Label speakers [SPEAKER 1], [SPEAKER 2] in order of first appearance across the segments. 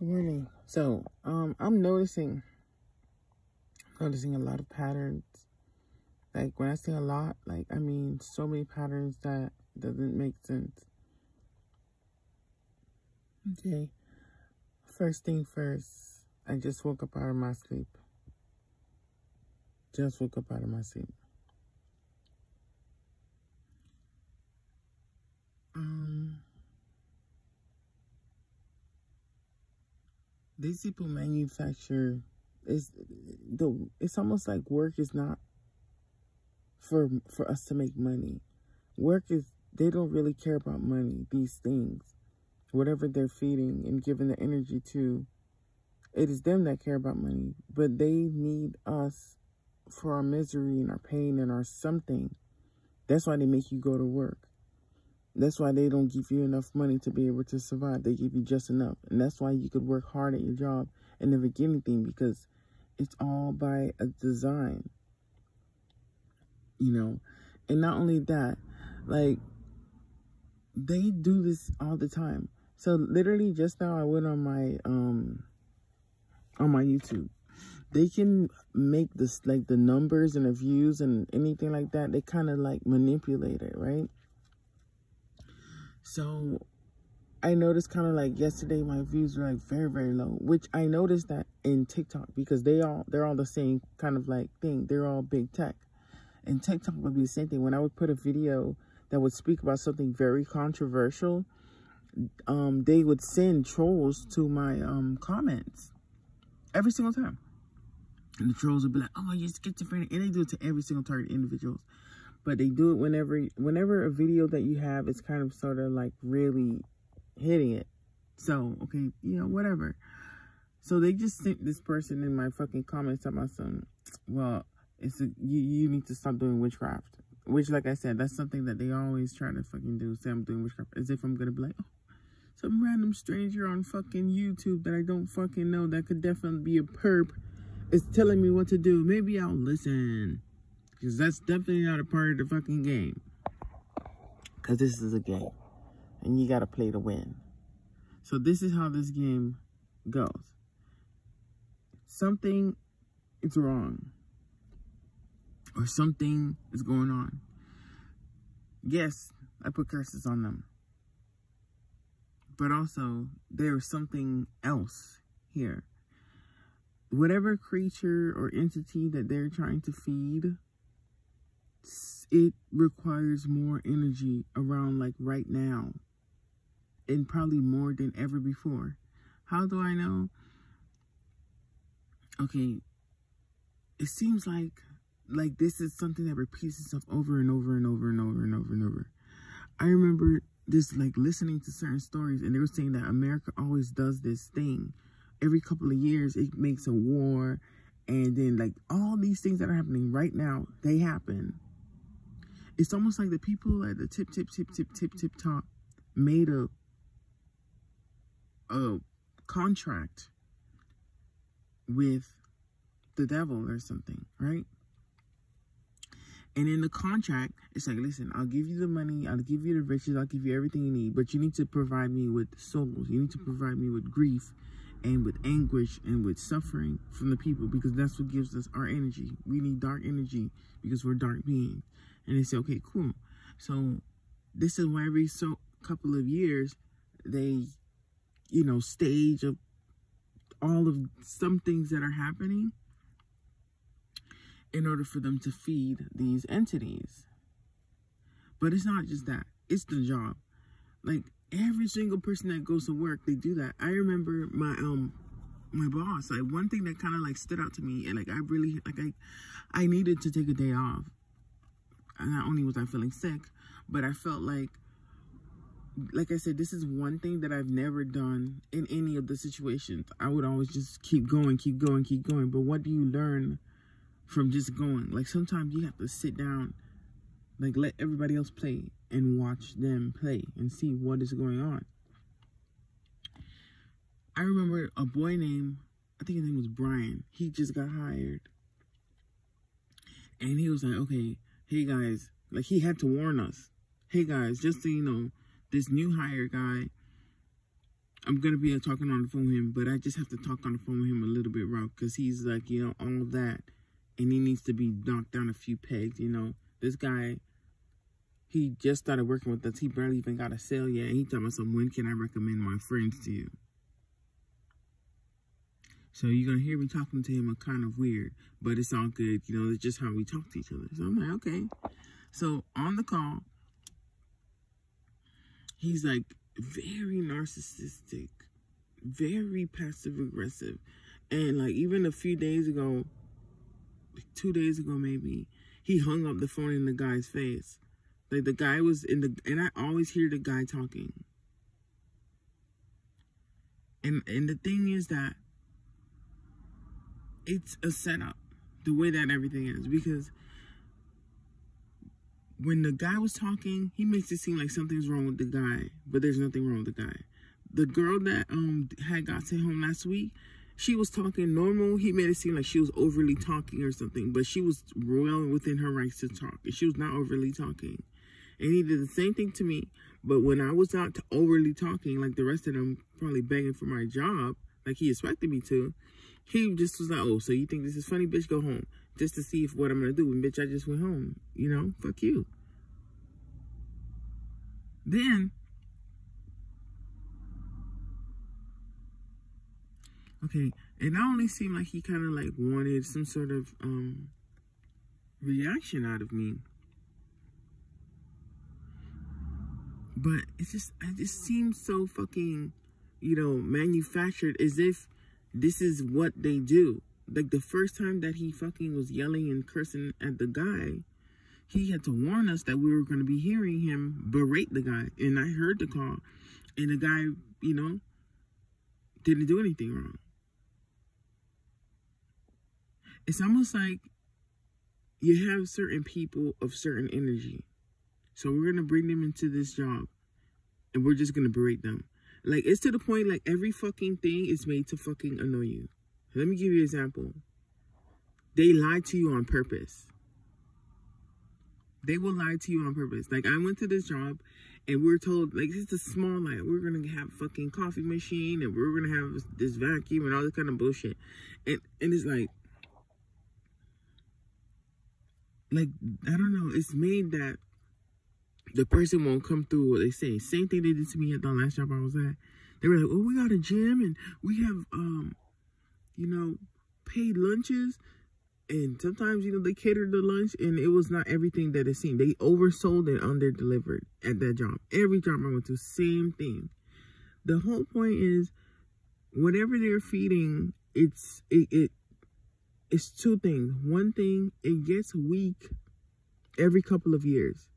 [SPEAKER 1] Good morning. So, I'm noticing a lot of patterns. Like, when I say a lot, like, I mean so many patterns that doesn't make sense. Okay. First thing first, I just woke up out of my sleep. These people manufacture, it's almost like work is not for us to make money. Work is, they don't really care about money, these things. Whatever they're feeding and giving the energy to, it is them that care about money. But they need us for our misery and our pain and our something. That's why they make you go to work. That's why they don't give you enough money to be able to survive. They give you just enough. And that's why you could work hard at your job and never get anything, because it's all by a design. You know? And not only that, like, they do this all the time. So literally just now I went on my YouTube. They can make this, like, the numbers and the views and anything like that. They kind of like manipulate it, right? So I noticed kind of like yesterday my views were like very, very low, which I noticed that in TikTok, because they're all the same kind of like thing. They're all big tech. And TikTok would be the same thing. When I would put a video that would speak about something very controversial, they would send trolls to my comments every single time. And the trolls would be like, "Oh, you're schizophrenic." And they do it to every single target individuals. But they do it whenever a video that you have is kind of sort of like really hitting it. So, okay, you know, whatever. So they just sent this person in my fucking comments about some, well, you need to stop doing witchcraft. Which, like I said, that's something that they always try to fucking do. Say I'm doing witchcraft. As if I'm going to be like, oh, some random stranger on fucking YouTube that I don't fucking know that could definitely be a perp is telling me what to do. Maybe I'll listen. Because that's definitely not a part of the fucking game. Because this is a game. And you got to play to win. So this is how this game goes. Something is wrong. Or something is going on. Yes, I put curses on them. But also, there's something else here. Whatever creature or entity that they're trying to feed, it requires more energy around, like, right now. And probably more than ever before. How do I know? Okay, it seems like this is something that repeats itself over and over and over and over and over and over. I remember this, like, listening to certain stories, and they were saying that America always does this thing. Every couple of years, it makes a war, and then, like, all these things that are happening right now, they happen. It's almost like the people at the tip top made a contract with the devil or something, right? And in the contract, it's like, listen, I'll give you the money, I'll give you the riches, I'll give you everything you need, but you need to provide me with souls. You need to provide me with grief and with anguish and with suffering from the people, because that's what gives us our energy. We need dark energy because we're dark beings. And they say, okay, cool. So this is why every couple of years they, you know, stage of all of some things that are happening in order for them to feed these entities. But it's not just that. It's the job. Like, every single person that goes to work, they do that. I remember my boss, like, one thing that kind of like stood out to me, and like I really, like, I needed to take a day off. And not only was I feeling sick, but I felt like I said, this is one thing that I've never done in any of the situations. I would always just keep going. But what do you learn from just going? Like, sometimes you have to sit down, like, let everybody else play and watch them play and see what is going on. I remember a boy named, I think his name was Brian. He just got hired. And he was like, okay, hey guys, like, he had to warn us. Hey guys, just so you know, this new hire guy, I'm going to be talking on the phone with him, but I just have to talk on the phone with him a little bit rough because he's like, you know, all of that. And he needs to be knocked down a few pegs, you know. This guy, he just started working with us. He barely even got a sale yet. And he told me, when can I recommend my friends to you? So you're going to hear me talking to him a kind of weird, but it's all good. You know, it's just how we talk to each other. So I'm like, okay. So on the call, he's like very narcissistic, very passive aggressive. And like even a few days ago, 2 days ago maybe, he hung up the phone in the guy's face. Like the guy was in the, and I always hear the guy talking. And the thing is that it's a setup, the way that everything is, because when the guy was talking, he makes it seem like something's wrong with the guy, but there's nothing wrong with the guy. The girl that had got sent home last week, she was talking normal. He made it seem like she was overly talking or something, but she was well within her rights to talk. She was not overly talking. And he did the same thing to me, but when I was not overly talking, like the rest of them probably begging for my job, like he expected me to, he just was like, oh, so you think this is funny, bitch? Go home. Just to see if what I'm going to do. And bitch, I just went home. You know, fuck you. Then, okay, it not only seemed like he kind of like wanted some sort of reaction out of me, but it just seems so fucking, you know, manufactured, as if this is what they do. Like the first time that he fucking was yelling and cursing at the guy, he had to warn us that we were going to be hearing him berate the guy. And I heard the call, and the guy, you know, didn't do anything wrong. It's almost like you have certain people of certain energy. So we're going to bring them into this job, and we're just going to berate them. Like, it's to the point, like, every fucking thing is made to fucking annoy you. Let me give you an example. They lie to you on purpose. They will lie to you on purpose. Like, I went to this job, and we were told, like, it's a small line. We're going to have a fucking coffee machine, and we're going to have this vacuum and all this kind of bullshit. And it's like, I don't know. It's made that the person won't come through what they say. Same thing they did to me at the last job I was at. They were like, oh, we got a gym, and we have, you know, paid lunches. And sometimes, you know, they catered the lunch, and it was not everything that it seemed. They oversold and under-delivered at that job. Every job I went to, same thing. The whole point is, whatever they're feeding, it's two things. One thing, it gets weak every couple of years,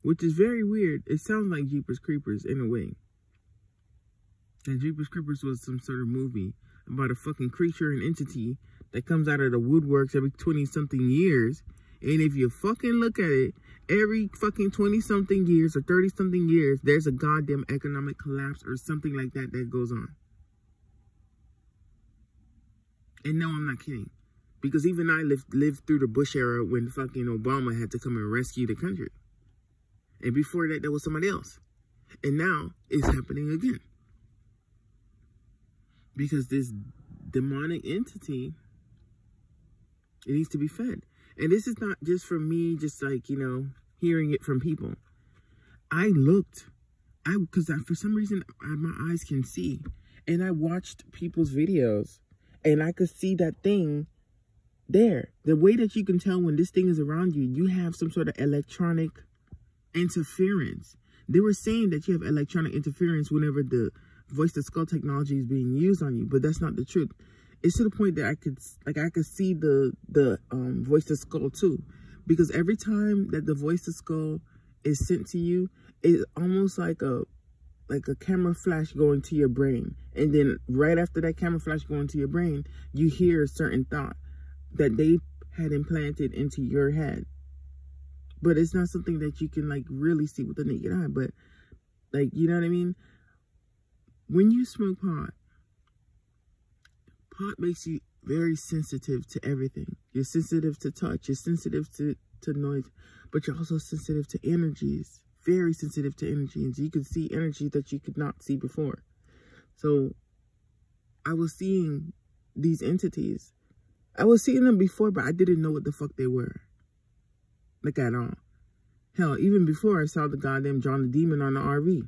[SPEAKER 1] which is very weird. It sounds like Jeepers Creepers in a way. And Jeepers Creepers was some sort of movie about a fucking creature and entity that comes out of the woodworks every 20-something years. And if you fucking look at it, every fucking 20-something years or 30-something years, there's a goddamn economic collapse or something like that that goes on. And no, I'm not kidding. Because even I lived through the Bush era when fucking Obama had to come and rescue the country. And before that, there was somebody else. And now, it's happening again. Because this demonic entity, it needs to be fed. And this is not just for me, just like, you know, hearing it from people. I looked, because for some reason, my eyes can see. And I watched people's videos, and I could see that thing there. The way that you can tell when this thing is around you, you have some sort of electronic interference. They were saying that you have electronic interference whenever the voice-to-skull technology is being used on you, but that's not the truth. It's to the point that I could see the voice-to-skull too, because every time that the voice-to-skull is sent to you, it's almost like a camera flash going to your brain, and then right after that camera flash going to your brain, you hear a certain thought that they had implanted into your head. But it's not something that you can like really see with the naked eye, but like, you know what I mean? When you smoke pot makes you very sensitive to everything. You're sensitive to touch, you're sensitive to noise, but you're also sensitive to energies, very sensitive to energies. You can see energy that you could not see before. So I was seeing these entities. I was seeing them before, but I didn't know what the fuck they were. Like, at all. Hell, even before I saw the goddamn John the Demon on the RV.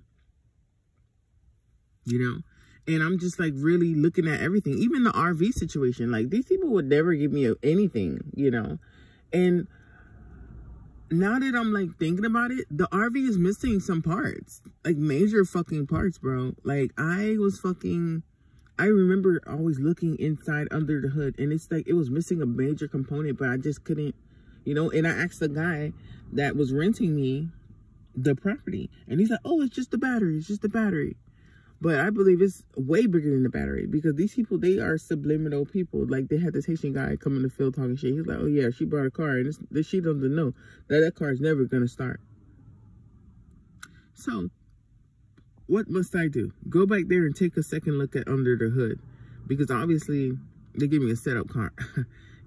[SPEAKER 1] You know? And I'm just, like, really looking at everything. Even the RV situation. Like, these people would never give me anything, you know? And now that I'm, like, thinking about it, the RV is missing some parts. Like, major fucking parts, bro. Like, I remember always looking inside under the hood, and it's like it was missing a major component, but I just couldn't, you know. And I asked the guy that was renting me the property, and he's like, oh, it's just the battery. It's just the battery. But I believe it's way bigger than the battery, because these people, they are subliminal people. Like, they had this Haitian guy come in the field talking shit. He's like, oh yeah, she bought a car, and she doesn't know that car is never going to start. So what must I do? Go back there and take a second look at under the hood, because obviously they give me a setup car,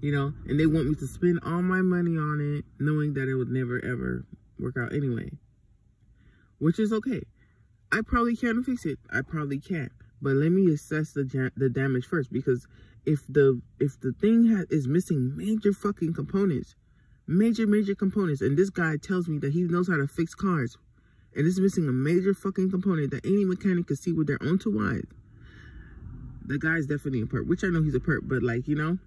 [SPEAKER 1] you know, and they want me to spend all my money on it, knowing that it would never ever work out anyway, which is okay. I probably can't fix it. I probably can't, but let me assess the damage first, because if the thing is missing major fucking components, major components, and this guy tells me that he knows how to fix cars, and it's missing a major fucking component that any mechanic could see with their own two eyes, the guy's definitely a perp. Which I know he's a perp, but, like, you know,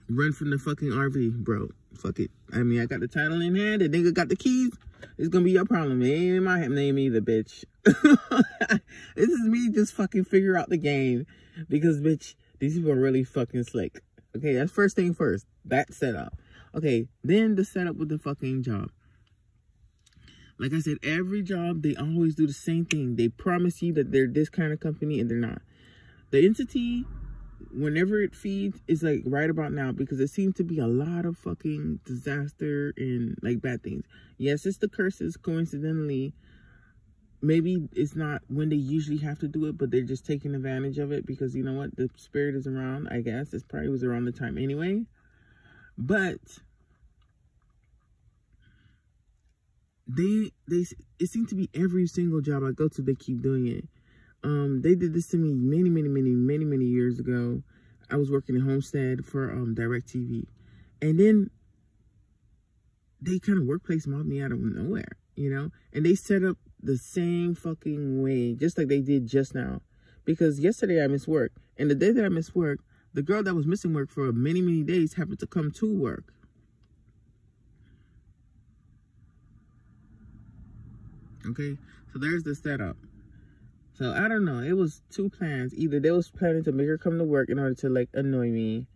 [SPEAKER 1] run from the fucking RV, bro. Fuck it. I mean, I got the title in hand. The nigga got the keys. It's gonna be your problem. It ain't in my name either, bitch. This is me just fucking figure out the game, because, bitch, these people are really fucking slick. Okay, that's first thing first. That setup. Okay, then the setup with the fucking job. Like I said, every job, they always do the same thing. They promise you that they're this kind of company, and they're not. The entity, whenever it feeds, is like right about now, because it seems to be a lot of fucking disaster and, like, bad things. Yes, it's the curses, coincidentally. Maybe it's not when they usually have to do it, but they're just taking advantage of it, because, you know what, the spirit is around, I guess. It probably was around the time anyway. But it seems to be every single job I go to, they keep doing it. They did this to me many years ago. I was working at Homestead for DirecTV, and then they kind of workplace mobbed me out of nowhere, you know, and they set up the same fucking way, just like they did just now. Because yesterday I missed work, and the day that I missed work, the girl that was missing work for many days happened to come to work. Okay, so there's the setup. So I don't know. It was two plans. Either they was planning to make her come to work in order to, like, annoy me,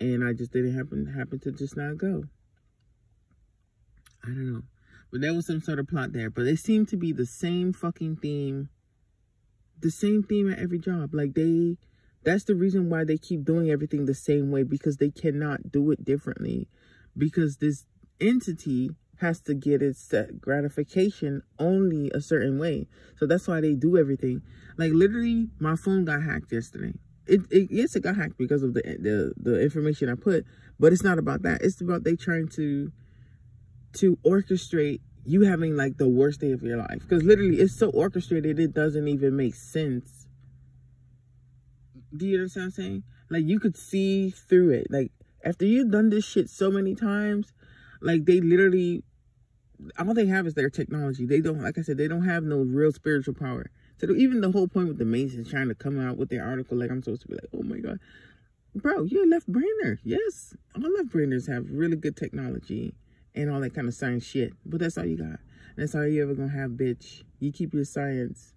[SPEAKER 1] and I just didn't happen to just not go. I don't know, but there was some sort of plot there. But it seemed to be the same fucking theme, the same theme at every job. Like, that's the reason why they keep doing everything the same way, because they cannot do it differently, because this entity has to get its gratification only a certain way. So that's why they do everything. Like, literally, my phone got hacked yesterday. Yes, it got hacked because of the information I put, but it's not about that. It's about they trying to orchestrate you having, like, the worst day of your life. Because literally, it's so orchestrated, it doesn't even make sense. Do you understand what I'm saying? Like, you could see through it. Like, after you've done this shit so many times, like, they literally, all they have is their technology. They don't, like I said, they don't have no real spiritual power. So even the whole point with the Masons trying to come out with their article, like, I'm supposed to be like, oh my God, bro, you're a left-brainer. Yes, all left-brainers have really good technology and all that kind of science shit. But that's all you got. That's all you ever gonna have, bitch. You keep your science.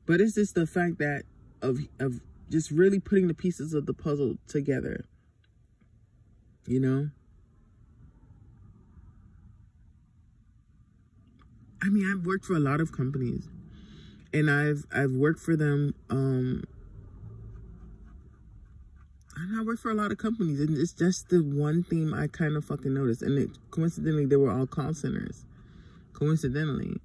[SPEAKER 1] But it's just the fact that of just really putting the pieces of the puzzle together. You know? I mean, I've worked for a lot of companies, and I've worked for them, and I worked for a lot of companies, and it's just the one theme I kind of fucking noticed, and coincidentally, they were all call centers, coincidentally,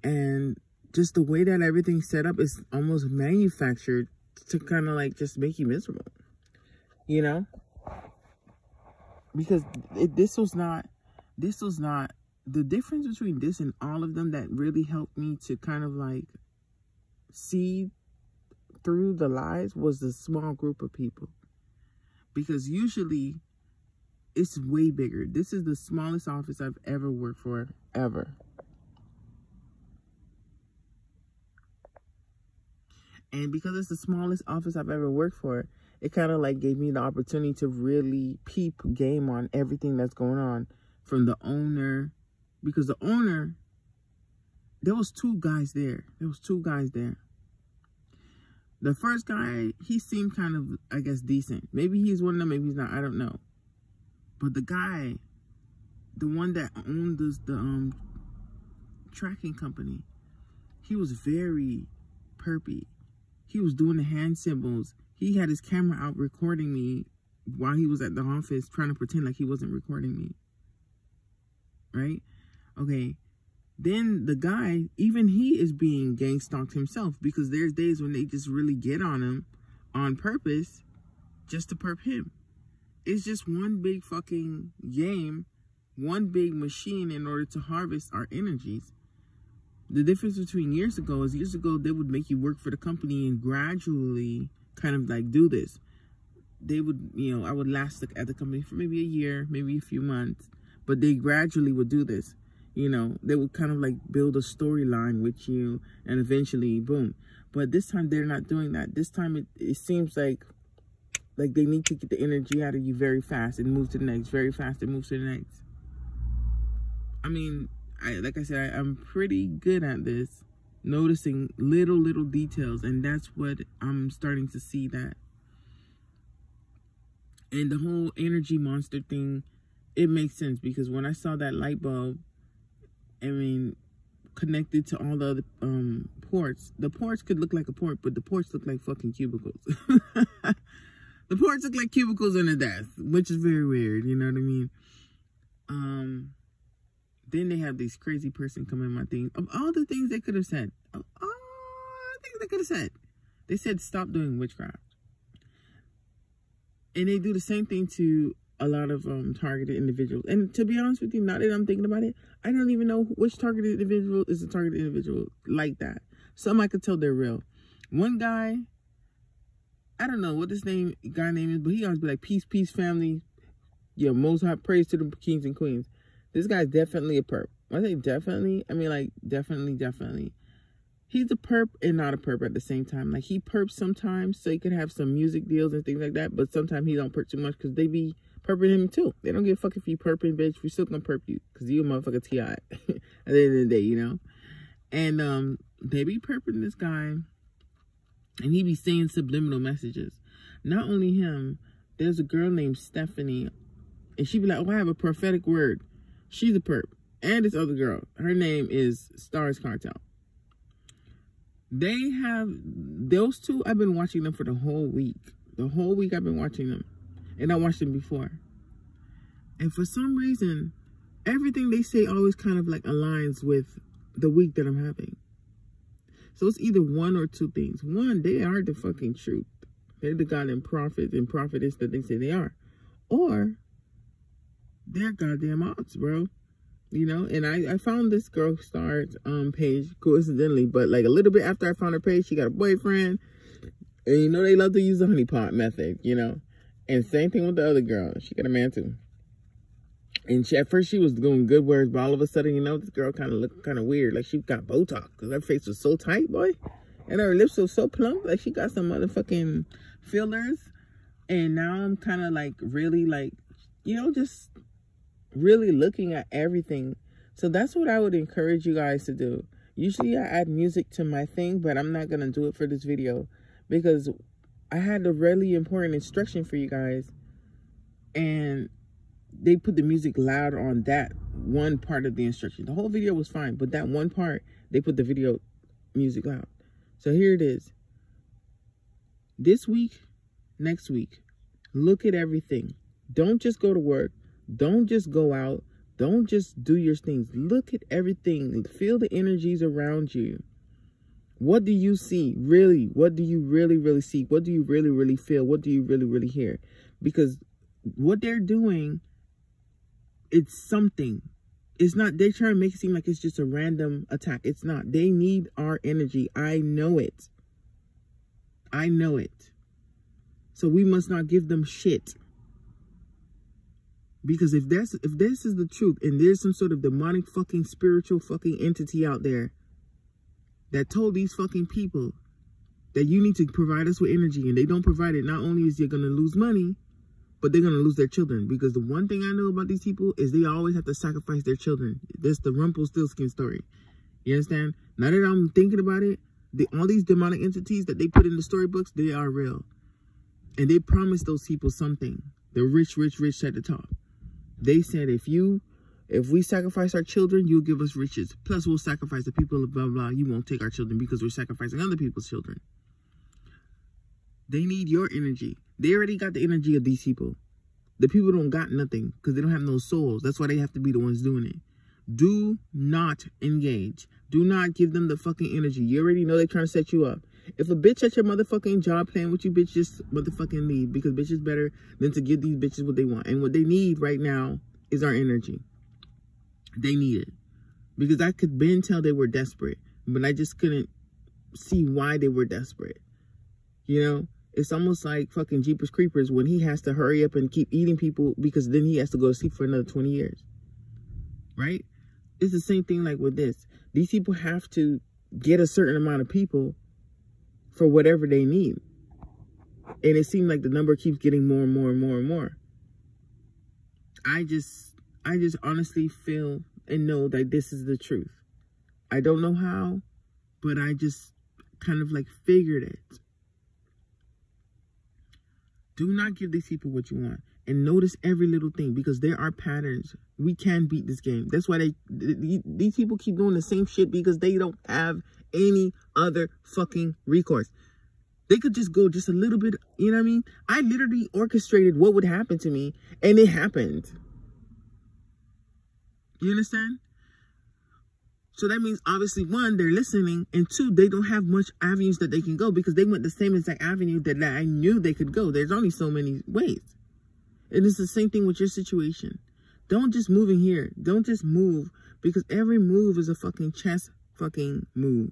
[SPEAKER 1] and just the way that everything's set up is almost manufactured to kind of, like, just make you miserable, you know, because this was not, the difference between this and all of them that really helped me to kind of, like, see through the lies was a small group of people. Because usually it's way bigger. This is the smallest office I've ever worked for, ever. And because it's the smallest office I've ever worked for, it kind of like gave me the opportunity to really peep game on everything that's going on from the owner. Because the owner, there was two guys there. The first guy, he seemed kind of, I guess, decent. Maybe he's one of them, maybe he's not, I don't know. But the guy, the one that owned the tracking company, he was very perpy. He was doing the hand symbols. He had his camera out recording me while he was at the office, trying to pretend like he wasn't recording me. Right? Okay. Then the guy, even he is being gang stalked himself, because there's days when they just really get on him on purpose just to perp him. It's just one big fucking game, one big machine in order to harvest our energies. The difference between years ago is years ago they would make you work for the company and gradually kind of like do this. They would, you know, I would last at the company for maybe a year, maybe a few months, but they gradually would do this. You know, they would kind of like build a storyline with you and eventually, boom. But this time they're not doing that. This time it seems like they need to get the energy out of you very fast and move to the next, very fast and move to the next. I mean, like I said, I'm pretty good at this, noticing little details, and that's what I'm starting to see that. And the whole energy monster thing, it makes sense, because when I saw that light bulb, I mean, connected to all the other ports, the ports could look like a port, but the ports look like fucking cubicles. The ports look like cubicles on a desk, which is very weird, you know what I mean? Then they have this crazy person come in my thing. Of all the things they could have said, they said stop doing witchcraft. And they do the same thing to a lot of targeted individuals. And to be honest with you, now that I'm thinking about it, I don't even know which targeted individual is a targeted individual like that. Some I could tell they're real. One guy, I don't know what this guy name is, but he always be like, peace, peace, family. Yeah, most high praise to the kings and queens. This guy's definitely a perp. When I say definitely, I mean like definitely. He's a perp and not a perp at the same time. Like, he perps sometimes so he could have some music deals and things like that, but sometimes he don't perp too much because they be perping him too. They don't give a fuck if you perping, bitch. We still gonna perp you because you a motherfucker T.I. at the end of the day, you know? And they be perping this guy, and he be saying subliminal messages. Not only him, there's a girl named Stephanie, and she be like, oh, I have a prophetic word. She's a perp. And this other girl, her name is Stars Cartel. They have, those two, I've been watching them for the whole week. The whole week I've been watching them. And I watched them before. And for some reason, everything they say always kind of like aligns with the week that I'm having. So it's either one or two things. One, they are the fucking truth. They're the goddamn prophets and prophetess that they say they are. Or they're goddamn odds, bro. You know, and I found this girl Star's page coincidentally, but like a little bit after I found her page, she got a boyfriend. And you know they love to use the honeypot method, you know. And same thing with the other girl. She got a man too. And at first she was doing good words, but all of a sudden, you know, this girl kind of looked kind of weird. Like she got Botox because her face was so tight, boy. And her lips were so plump. Like she got some motherfucking fillers. And now I'm kind of like really like, you know, just really looking at everything. So that's what I would encourage you guys to do. Usually I add music to my thing, but I'm not going to do it for this video because I had a really important instruction for you guys, and they put the music loud on that one part of the instruction. The whole video was fine, but that one part, they put the video music loud. So here it is. This week, next week, look at everything. Don't just go to work. Don't just go out. Don't just do your things. Look at everything. Feel the energies around you. What do you see? Really? What do you really see? What do you really feel? What do you really hear? Because what they're doing, it's something. It's not, they try to make it seem like it's just a random attack. It's not. They need our energy. I know it. I know it. So we must not give them shit. Because if this is the truth, and there's some sort of demonic fucking spiritual fucking entity out there that told these fucking people that you need to provide us with energy, and they don't provide it, not only is you're going to lose money, but they're going to lose their children. Because the one thing I know about these people is they always have to sacrifice their children. That's the Rumpelstiltskin story. You understand? Now that I'm thinking about it, all these demonic entities that they put in the storybooks, they are real. And they promised those people something. The rich, rich, rich at the top. They said, if we sacrifice our children, you'll give us riches. Plus, we'll sacrifice the people, blah, blah, blah. You won't take our children because we're sacrificing other people's children. They need your energy. They already got the energy of these people. The people don't got nothing because they don't have no souls. That's why they have to be the ones doing it. Do not engage. Do not give them the fucking energy. You already know they're trying to set you up. If a bitch at your motherfucking job playing with you, bitch, just motherfucking leave. Because bitch is better than to give these bitches what they want. And what they need right now is our energy. They need it. Because I could then tell they were desperate. But I just couldn't see why they were desperate. You know? It's almost like fucking Jeepers Creepers when he has to hurry up and keep eating people because then he has to go to sleep for another 20 years. Right? It's the same thing like with this. These people have to get a certain amount of people for whatever they need. And it seems like the number keeps getting more and more and more and more. I just honestly feel and know that this is the truth. I don't know how, but I just kind of like figured it. Do not give these people what you want. And notice every little thing because there are patterns. We can beat this game. That's why these people keep doing the same shit because they don't have any other fucking recourse. They could just go just a little bit, you know what I mean? I literally orchestrated what would happen to me and it happened. You understand? So that means obviously one, they're listening, and two, they don't have much avenues that they can go because they went the same exact avenue that I knew they could go. There's only so many ways. And it's the same thing with your situation. Don't just move in here. Don't just move because every move is a fucking chess fucking move.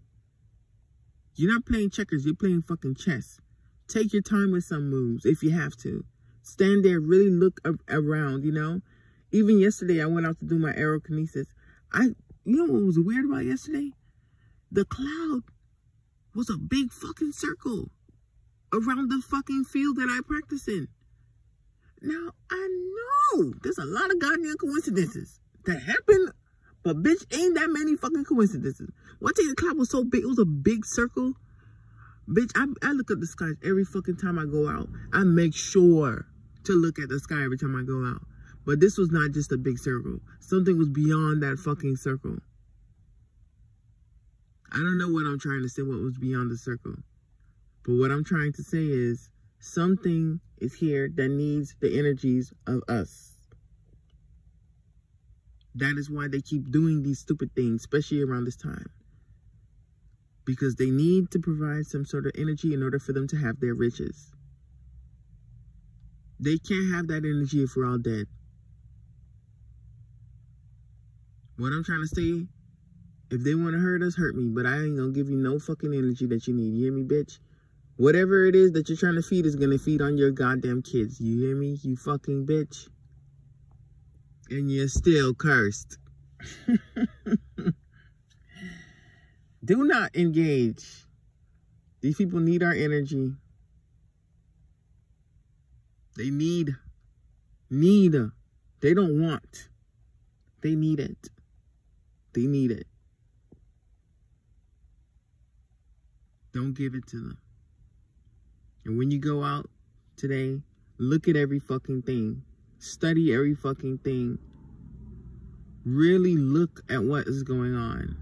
[SPEAKER 1] You're not playing checkers. You're playing fucking chess. Take your time with some moves if you have to. Stand there, really look around, you know. Even yesterday, I went out to do my aerokinesis. You know what was weird about yesterday? The cloud was a big fucking circle around the fucking field that I practice in. Now, I know there's a lot of goddamn coincidences that happen, but bitch, ain't that many fucking coincidences. One thing, the cloud was so big, it was a big circle. Bitch, I look at the skies every fucking time I go out. I make sure to look at the sky every time I go out. But this was not just a big circle. Something was beyond that fucking circle. I don't know what I'm trying to say, what was beyond the circle. But what I'm trying to say is something is here that needs the energies of us. That is why they keep doing these stupid things, especially around this time. Because they need to provide some sort of energy in order for them to have their riches. They can't have that energy if we're all dead. What I'm trying to say, if they want to hurt us, hurt me. But I ain't going to give you no fucking energy that you need. You hear me, bitch? Whatever it is that you're trying to feed is going to feed on your goddamn kids. You hear me? You fucking bitch. And you're still cursed. Do not engage. These people need our energy. They need. They don't want. They need it. They need it. Don't give it to them. And when you go out today, look at every fucking thing. Study every fucking thing. Really look at what is going on.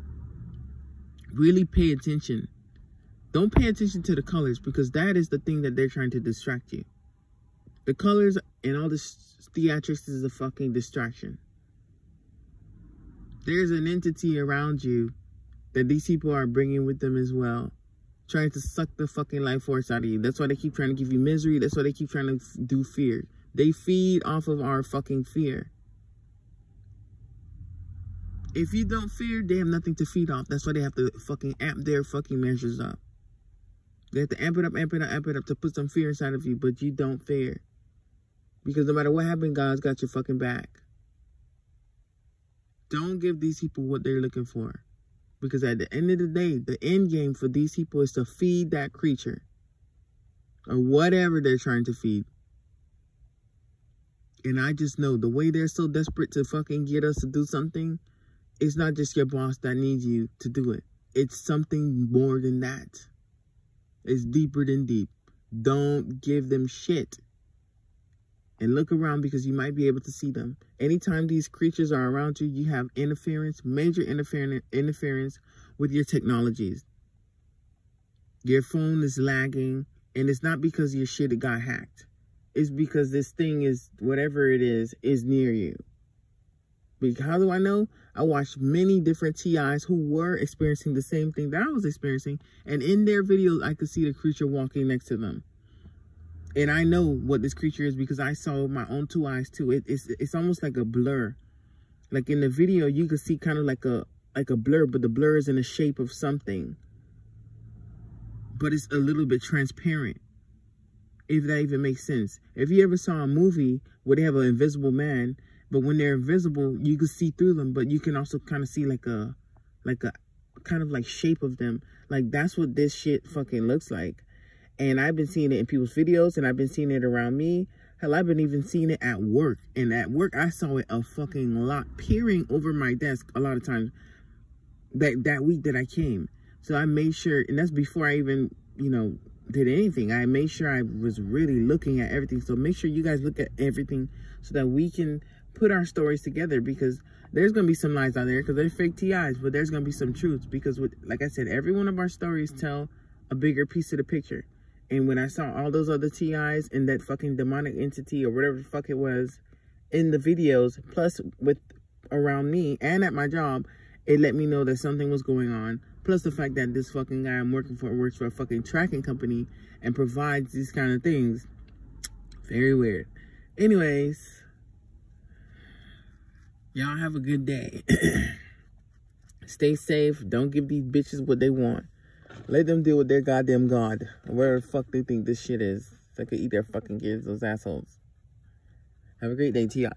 [SPEAKER 1] Really pay attention. Don't pay attention to the colors because that is the thing that they're trying to distract you. The colors and all this theatrics is a fucking distraction. There's an entity around you that these people are bringing with them as well. Trying to suck the fucking life force out of you. That's why they keep trying to give you misery. That's why they keep trying to do fear. They feed off of our fucking fear. If you don't fear, they have nothing to feed off. That's why they have to fucking amp their fucking measures up. They have to amp it up, amp it up, amp it up to put some fear inside of you, but you don't fear. Because no matter what happened, God's got your fucking back. Don't give these people what they're looking for. Because at the end of the day, the end game for these people is to feed that creature. Or whatever they're trying to feed. And I just know the way they're so desperate to fucking get us to do something, it's not just your boss that needs you to do it. It's something more than that. It's deeper than deep. Don't give them shit. And look around because you might be able to see them. Anytime these creatures are around you, you have interference, major interference with your technologies. Your phone is lagging, and it's not because your shit got hacked. It's because this thing is, whatever it is near you. But how do I know? I watched many different TIs who were experiencing the same thing that I was experiencing. And in their videos, I could see the creature walking next to them. And I know what this creature is because I saw with my own 2 eyes too. It's almost like a blur. Like in the video, you could see kind of like a blur, but the blur is in the shape of something. But it's a little bit transparent. If that even makes sense. If you ever saw a movie where they have an invisible man, but when they're invisible, you can see through them, but you can also kind of see like a kind of like shape of them. Like that's what this shit fucking looks like. And I've been seeing it in people's videos, and I've been seeing it around me. Hell, I've been even seeing it at work. And at work, I saw it a fucking lot, peering over my desk a lot of times that week that I came. So I made sure, and that's before I even, you know, did anything. I made sure I was really looking at everything. So make sure you guys look at everything so that we can put our stories together, because there's going to be some lies out there because they're fake TIs, but there's going to be some truths because, like I said, every one of our stories tell a bigger piece of the picture. And when I saw all those other TIs and that fucking demonic entity or whatever the fuck it was in the videos, plus with around me and at my job, it let me know that something was going on. Plus the fact that this fucking guy I'm working for works for a fucking tracking company and provides these kind of things. Very weird. Anyways, y'all have a good day. Stay safe. Don't give these bitches what they want. Let them deal with their goddamn God. Where the fuck they think this shit is. They could eat their fucking kids, those assholes. Have a great day, TIs.